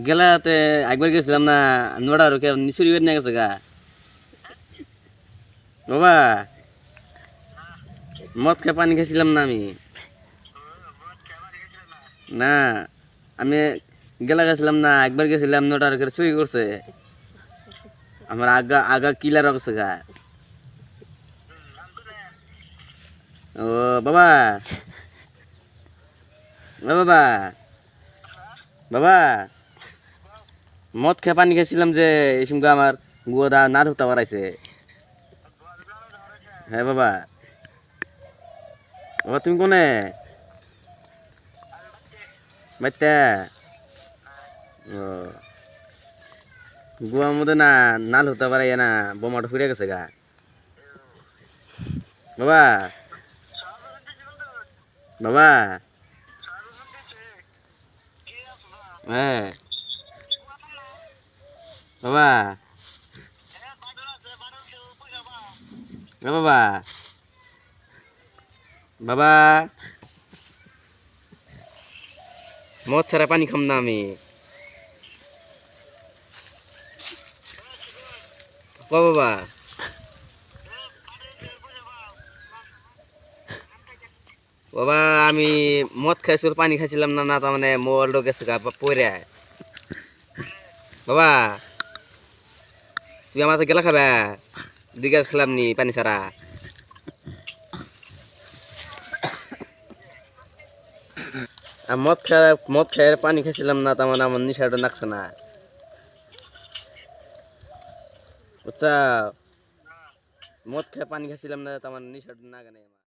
গেলাতে একবার গেছিলাম না নোড়া রুকে নিচুরি বের নিয়ে গেছে গা বাবা মদ খেয়ে পানি খেয়েছিলাম না আমি না আমি গেলা গেছিলাম না একবার গেছিলাম নোড়া রুকে চুরি করছে আমার আগা আগা কিলা রাখছে গা ও বাবা ও বাবা বাবা মদ খেয়ে পানি খেয়েছিলাম যে এই সঙ্গে আমার গুয়া না ধরতে পারাইছে হ্যাঁ বাবা বাবা তুমি কোনে বাইতে ও গুয়ার মধ্যে না নাল হতে পারে না বোমাটা ফুটে গেছে গা বাবা বাবা হ্যাঁ বাবা বাবা বাবা মদ ছাড়া পানি খাম না আমি বাবা বাবা আমি মদ খাইছিল পানি খাইছিলাম না না তার মানে মোবাইল গেছে গা পরে বাবা তুই আমার গেলা খাবে দুই গাছ খেলাম নি পানি ছাড়া আর মদ খেয়ে পানি খাইছিলাম না তার মানে আমার নিশাটা নাকছে না বুঝছা মদ খেয়ে পানি খাইছিলাম না তার মানে নিশাটা না কেন